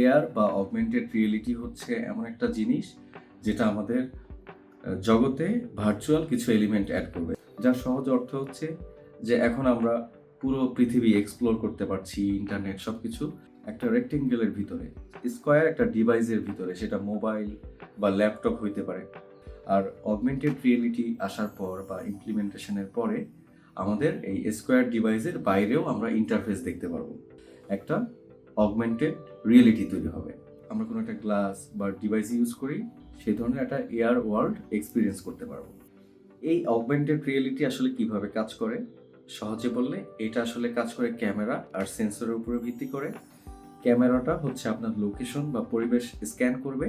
AR বা augmented reality হচ্ছে এমন একটা জিনিস যেটা আমাদের জগতে ভার্চুয়াল কিছু এলিমেন্ট অ্যাড করবে, যার সহজ অর্থ হচ্ছে যে এখন আমরা পুরো পৃথিবী এক্সপ্লোর করতে পারছি, ইন্টারনেট সব কিছু একটা রেক্টেঙ্গেলের ভিতরে, স্কোয়ার একটা ডিভাইসের ভিতরে, সেটা মোবাইল বা ল্যাপটপ হইতে পারে। আর অগমেন্টেড রিয়েলিটি আসার পর বা ইমপ্লিমেন্টেশনের পরে আমাদের এই স্কোয়ার ডিভাইসের বাইরেও আমরা ইন্টারফেস দেখতে পারবো, একটা অগমেন্টেড রিয়েলিটি তৈরি হবে। আমরা কোনো একটা গ্লাস বা ডিভাইস ইউজ করি, সেই ধরনের একটা এআর ওয়ার্ল্ড এক্সপিরিয়েন্স করতে পারবো। এই অগমেন্টেড রিয়েলিটি আসলে কিভাবে কাজ করে, সহজে বললে এটা আসলে কাজ করে ক্যামেরা আর সেন্সরের উপরে ভিত্তি করে। ক্যামেরাটা হচ্ছে আপনার লোকেশন বা পরিবেশ স্ক্যান করবে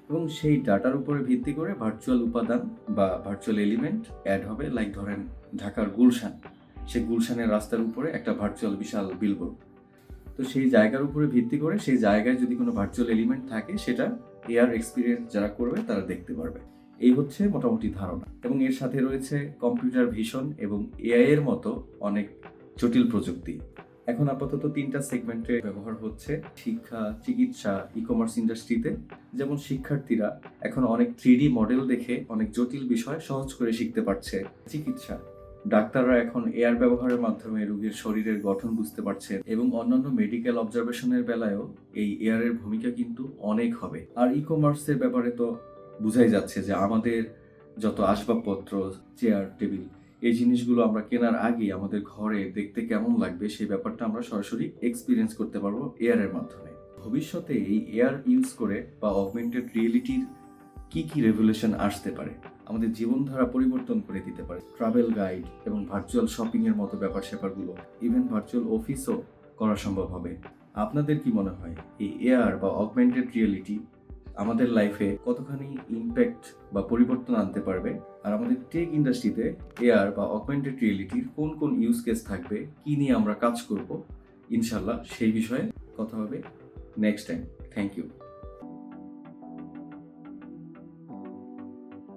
এবং সেই ডাটার উপরে ভিত্তি করে ভার্চুয়াল উপাদান বা ভার্চুয়াল এলিমেন্ট অ্যাড হবে। লাইক ধরেন ঢাকার গুলশান, সেই গুলশানের রাস্তার উপরে একটা ভার্চুয়াল বিশাল বিলবোর্ড। তো সেই জায়গার উপরে ভিত্তি করে সেই জায়গায় যদি কোনো ভার্চুয়াল এলিমেন্ট থাকে, সেটা এআর এক্সপিরিয়েন্স যারা করবে তারা দেখতে পারবে। এই হচ্ছে মোটামুটি ধারণা, এবং এর সাথে রয়েছে কম্পিউটার ভিশন এবং এআই এর মতো অনেক জটিল প্রযুক্তি। এখন আপাতত 3টা সেগমেন্টে ব্যবহার হচ্ছে: শিক্ষা, চিকিৎসা, ই কমার্স ইন্ডাস্ট্রিতে। যেমন শিক্ষার্থীরা এখন অনেক 3D মডেল দেখে অনেক জটিল বিষয় সহজ করে শিখতে পারছে। চিকিৎসা, ডাক্তাররা এখন এআর ব্যবহারের মাধ্যমে রোগীর শরীরের গঠন বুঝতে পারছেন, এবং অন্যান্য মেডিকেল অবজারভেশনের বেলায়ও এই এআর এর ভূমিকা কিন্তু অনেক হবে। আর ই কমার্সের ব্যাপারে তো বুঝাই যাচ্ছে যে আমাদের যত আসবাবপত্র, চেয়ার, টেবিল, এই জিনিসগুলো আমরা কেনার আগে আমাদের ঘরে দেখতে কেমন লাগবে সেই ব্যাপারটা আমরা সরাসরি এক্সপিরিয়েন্স করতে পারবো এআর এর মাধ্যমে। ভবিষ্যতে এই এআর ইউজ করে বা অগমেন্টেড রিয়েলিটির কি কি রেভলিউশন আসতে পারে, আমাদের জীবনধারা পরিবর্তন করে দিতে পারে। ট্রাভেল গাইড এবং ভার্চুয়াল শপিং এর মতো ব্যাপার স্যাপারগুলো, ইভেন ভার্চুয়াল অফিসও করা সম্ভব হবে। আপনাদের কি মনে হয় এই এআর বা অগমেন্টেড রিয়েলিটি আমাদের লাইফে কতখানি ইমপ্যাক্ট বা পরিবর্তন আনতে পারবে? আর আমাদের টেক ইন্ডাস্ট্রিতে এআর বা অগমেন্টেড রিয়েলিটির কোন কোন ইউজ কেস থাকবে, কি নিয়ে আমরা কাজ করব, ইনশাল্লাহ সেই বিষয়ে কথা হবে নেক্সট টাইম। Thank you.